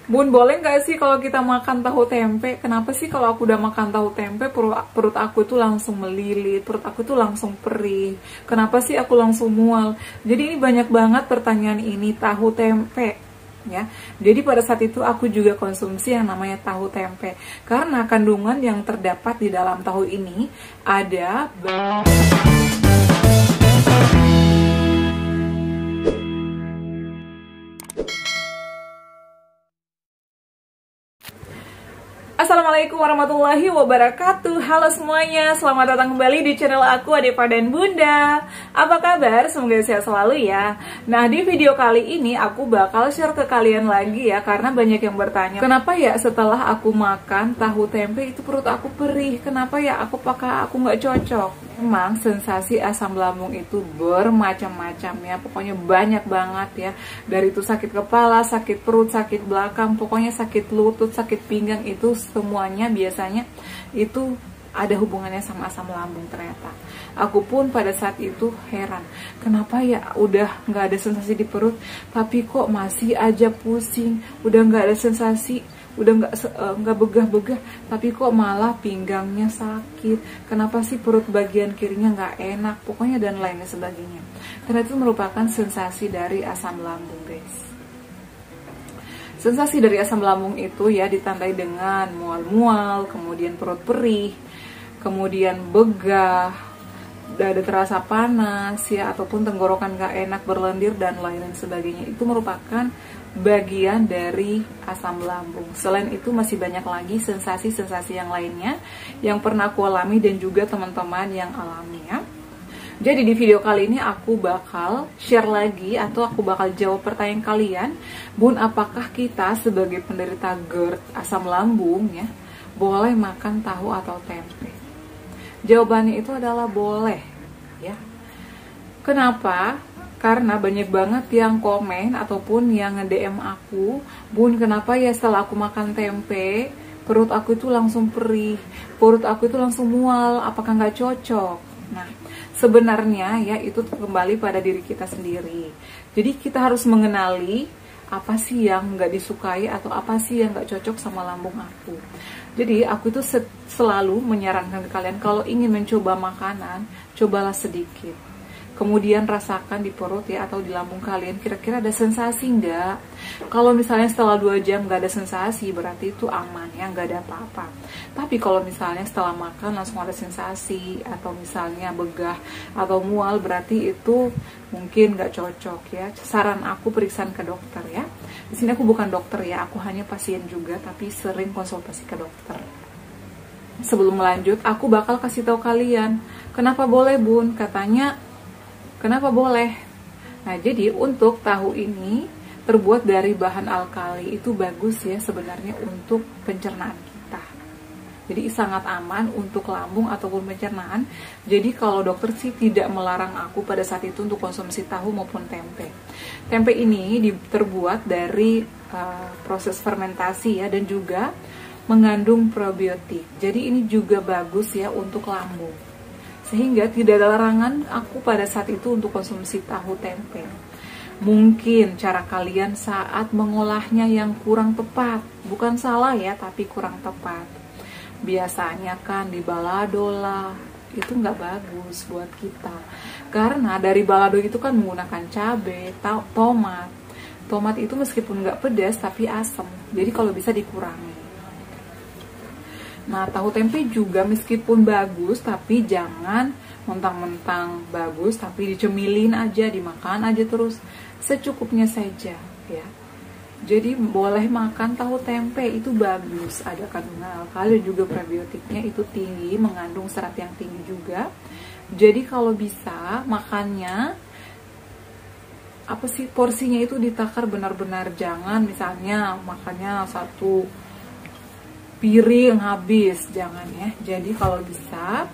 Bun, boleh nggak sih kalau kita makan tahu tempe? Kenapa sih kalau aku udah makan tahu tempe, perut aku tuh langsung melilit, perut aku tuh langsung perih? Kenapa sih aku langsung mual? Jadi ini banyak banget pertanyaan ini, tahu tempe. Ya, jadi pada saat itu aku juga konsumsi yang namanya tahu tempe. Karena kandungan yang terdapat di dalam tahu ini ada Assalamualaikum warahmatullahi wabarakatuh. Halo semuanya, selamat datang kembali di channel aku Adepa dan Bunda. Apa kabar? Semoga sehat selalu ya. Nah, di video kali ini aku bakal share ke kalian lagi ya, karena banyak yang bertanya, kenapa ya setelah aku makan tahu tempe itu perut aku perih? Kenapa ya aku nggak cocok? Memang sensasi asam lambung itu bermacam-macam ya, pokoknya banyak banget ya. Dari itu sakit kepala, sakit perut, sakit belakang, pokoknya sakit lutut, sakit pinggang, itu semuanya biasanya itu ada hubungannya sama asam lambung ternyata. Aku pun pada saat itu heran, kenapa ya udah nggak ada sensasi di perut, tapi kok masih aja pusing, udah nggak ada sensasi, udah nggak begah-begah, tapi kok malah pinggangnya sakit, kenapa sih perut bagian kirinya nggak enak, pokoknya dan lainnya sebagainya. Karena itu merupakan sensasi dari asam lambung, guys. Sensasi dari asam lambung itu ya ditandai dengan mual-mual, kemudian perut perih, kemudian begah, dada terasa panas ya, ataupun tenggorokan gak enak, berlendir dan lain sebagainya. Itu merupakan bagian dari asam lambung. Selain itu masih banyak lagi sensasi-sensasi yang lainnya yang pernah aku alami dan juga teman-teman yang alami ya. Jadi di video kali ini aku bakal share lagi atau aku bakal jawab pertanyaan kalian, Bun, apakah kita sebagai penderita GERD asam lambung ya boleh makan tahu atau tempe? Jawabannya itu adalah boleh ya. Kenapa? Karena banyak banget yang komen ataupun yang nge-DM aku, Bun, kenapa ya setelah aku makan tempe perut aku itu langsung perih, perut aku itu langsung mual, apakah nggak cocok? Nah, sebenarnya ya itu kembali pada diri kita sendiri. Jadi kita harus mengenali apa sih yang nggak disukai atau apa sih yang nggak cocok sama lambung aku. Jadi aku itu selalu menyarankan ke kalian, kalau ingin mencoba makanan, cobalah sedikit. Kemudian rasakan di perut ya atau di lambung kalian, kira-kira ada sensasi nggak? Kalau misalnya setelah 2 jam nggak ada sensasi, berarti itu aman ya, nggak ada apa-apa. Tapi kalau misalnya setelah makan langsung ada sensasi, atau misalnya begah atau mual, berarti itu mungkin nggak cocok ya. Saran aku periksaan ke dokter ya. Di sini aku bukan dokter ya, aku hanya pasien juga, tapi sering konsultasi ke dokter. Sebelum melanjut, aku bakal kasih tahu kalian, kenapa boleh, Bun? Katanya kenapa boleh? Nah, jadi untuk tahu ini terbuat dari bahan alkali, itu bagus ya sebenarnya untuk pencernaan kita. Jadi sangat aman untuk lambung ataupun pencernaan. Jadi kalau dokter sih tidak melarang aku pada saat itu untuk konsumsi tahu maupun tempe. Tempe ini terbuat dari proses fermentasi ya, dan juga mengandung probiotik. Jadi ini juga bagus ya untuk lambung. Sehingga tidak ada larangan aku pada saat itu untuk konsumsi tahu tempe. Mungkin cara kalian saat mengolahnya yang kurang tepat. Bukan salah ya, tapi kurang tepat. Biasanya kan di balado lah, itu nggak bagus buat kita. Karena dari balado itu kan menggunakan cabai, tomat. Tomat itu meskipun nggak pedas tapi asam. Jadi kalau bisa dikurangi. Nah, tahu tempe juga meskipun bagus, tapi jangan mentang-mentang bagus, tapi dicemilin aja, dimakan aja terus, secukupnya saja ya. Jadi boleh makan tahu tempe, itu bagus, ada kandungan alkali dan juga probiotiknya itu tinggi, mengandung serat yang tinggi juga. Jadi kalau bisa makannya porsinya itu ditakar benar-benar, jangan misalnya makannya 1 piring habis, jangan ya. Jadi kalau bisa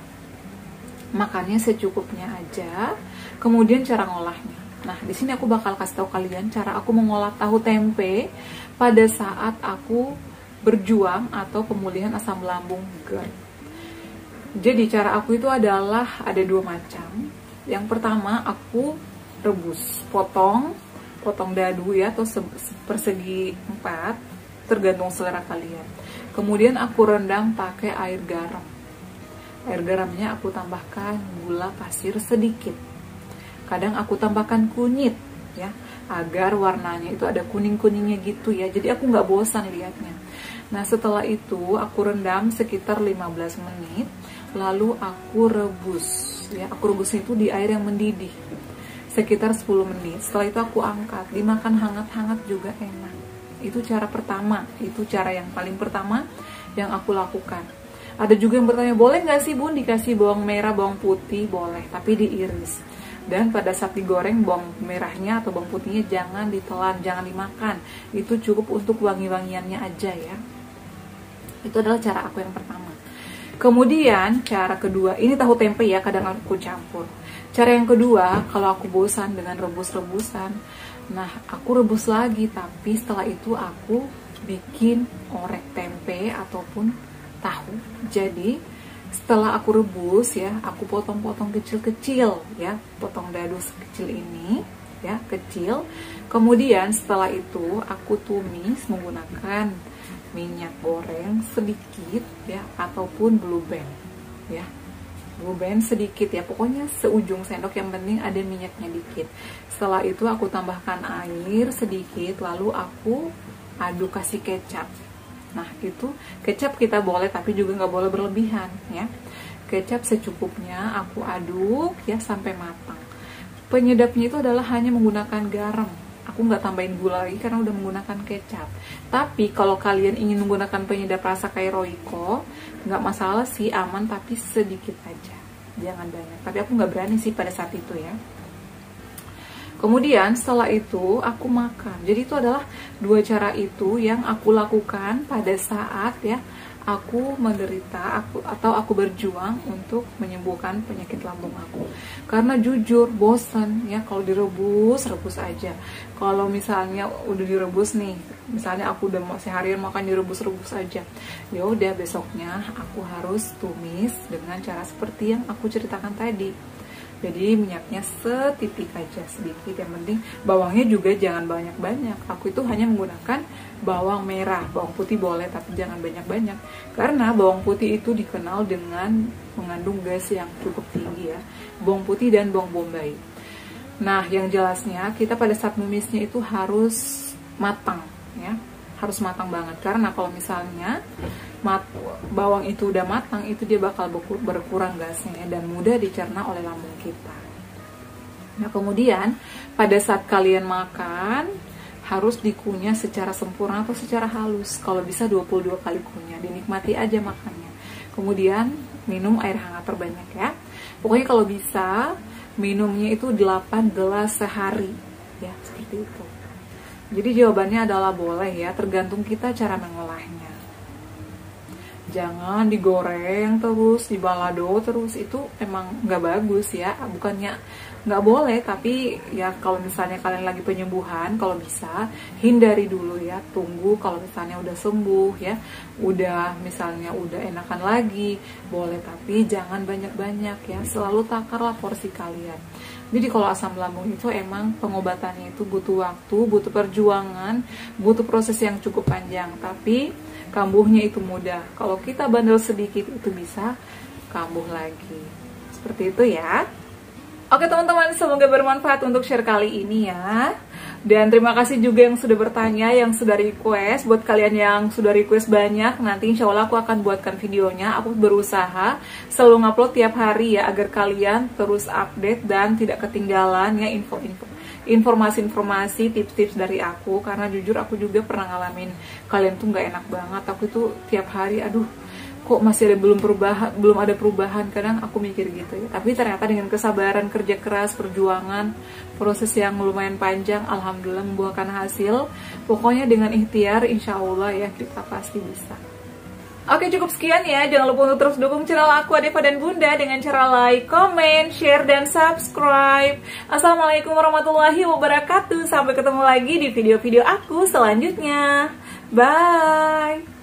makannya secukupnya aja. Kemudian cara ngolahnya. Nah, di sini aku bakal kasih tahu kalian cara aku mengolah tahu tempe pada saat aku berjuang atau pemulihan asam lambung GERD. Jadi cara aku itu adalah ada 2 macam. Yang pertama aku rebus, potong dadu ya, atau persegi 4. tergantung selera kalian. Kemudian aku rendam pakai air garam. Air garamnya aku tambahkan gula pasir sedikit. Kadang aku tambahkan kunyit ya, agar warnanya itu ada kuning-kuningnya gitu ya. Jadi aku nggak bosan lihatnya. Nah, setelah itu aku rendam sekitar 15 menit, lalu aku rebus ya. Aku rebus itu di air yang mendidih sekitar 10 menit. Setelah itu aku angkat, dimakan hangat-hangat juga enak. Itu cara pertama, itu cara yang paling pertama yang aku lakukan. Ada juga yang bertanya, boleh nggak sih Bun dikasih bawang merah, bawang putih? Boleh, tapi diiris. Dan pada saat digoreng, bawang merahnya atau bawang putihnya jangan ditelan, jangan dimakan. Itu cukup untuk wangi-wangiannya aja ya. Itu adalah cara aku yang pertama. Kemudian cara kedua, ini tahu tempe ya, kadang aku campur. Cara yang kedua, kalau aku bosan dengan rebus-rebusan, nah aku rebus lagi, tapi setelah itu aku bikin orek tempe ataupun tahu. Jadi setelah aku rebus ya, aku potong-potong kecil-kecil ya, potong dadu sekecil ini ya, kecil. Kemudian setelah itu aku tumis menggunakan minyak goreng sedikit ya, ataupun blue band ya, blue band sedikit ya, pokoknya seujung sendok, yang penting ada minyaknya dikit. Setelah itu aku tambahkan air sedikit, lalu aku aduk kasih kecap. Nah, itu kecap kita boleh, tapi juga nggak boleh berlebihan ya. Kecap secukupnya aku aduk ya sampai matang. Penyedapnya itu adalah hanya menggunakan garam. Aku nggak tambahin gula lagi karena udah menggunakan kecap. Tapi kalau kalian ingin menggunakan penyedap rasa kayak Royco, nggak masalah sih, aman, tapi sedikit aja, jangan banyak. Tapi aku nggak berani sih pada saat itu ya. Kemudian setelah itu aku makan. Jadi itu adalah dua cara itu yang aku lakukan pada saat ya aku menderita atau aku berjuang untuk menyembuhkan penyakit lambung aku. Karena jujur bosan ya kalau direbus, rebus aja. Kalau misalnya udah direbus nih, misalnya aku udah seharian makan direbus-rebus aja, ya udah besoknya aku harus tumis dengan cara seperti yang aku ceritakan tadi. Jadi minyaknya setitik aja, sedikit, yang penting bawangnya juga jangan banyak-banyak. Aku itu hanya menggunakan bawang merah, bawang putih boleh tapi jangan banyak-banyak. Karena bawang putih itu dikenal dengan mengandung gas yang cukup tinggi ya. Bawang putih dan bawang bombay. Nah, yang jelasnya kita pada saat numisnya itu harus matang ya. Harus matang banget, karena kalau misalnya bawang itu udah matang, itu dia bakal berkurang gasnya dan mudah dicerna oleh lambung kita. Nah, kemudian pada saat kalian makan harus dikunyah secara sempurna atau secara halus. Kalau bisa 22 kali kunyah, dinikmati aja makannya. Kemudian minum air hangat terbanyak ya. Pokoknya kalau bisa minumnya itu 8 gelas sehari ya, seperti itu. Jadi jawabannya adalah boleh ya, tergantung kita cara mengolahnya. Jangan digoreng terus, dibalado terus, itu emang nggak bagus ya. Bukannya nggak boleh, tapi ya kalau misalnya kalian lagi penyembuhan, kalau bisa hindari dulu ya. Tunggu kalau misalnya udah sembuh ya, udah misalnya udah enakan lagi, boleh, tapi jangan banyak-banyak ya. Selalu takarlah porsi kalian. Jadi kalau asam lambung itu emang pengobatannya itu butuh waktu, butuh perjuangan, butuh proses yang cukup panjang. Tapi kambuhnya itu mudah. Kalau kita bandel sedikit itu bisa kambuh lagi. Seperti itu ya. Oke teman-teman, semoga bermanfaat untuk share kali ini ya. Dan terima kasih juga yang sudah bertanya, yang sudah request. Buat kalian yang sudah request banyak, nanti insya Allah aku akan buatkan videonya. Aku berusaha selalu ngupload tiap hari ya, agar kalian terus update dan tidak ketinggalan ya informasi-informasi, tips-tips dari aku. Karena jujur aku juga pernah ngalamin kalian tuh nggak enak banget. Aku itu tiap hari, aduh kok masih ada belum ada perubahan. Kadang aku mikir gitu ya. Tapi ternyata dengan kesabaran, kerja keras, perjuangan, proses yang lumayan panjang, alhamdulillah membuahkan hasil. Pokoknya dengan ikhtiar, insya Allah ya kita pasti bisa. Oke, cukup sekian ya. Jangan lupa untuk terus dukung channel aku Adeva dan Bunda dengan cara like, comment, share, dan subscribe. Assalamualaikum warahmatullahi wabarakatuh. Sampai ketemu lagi di video-video aku selanjutnya. Bye.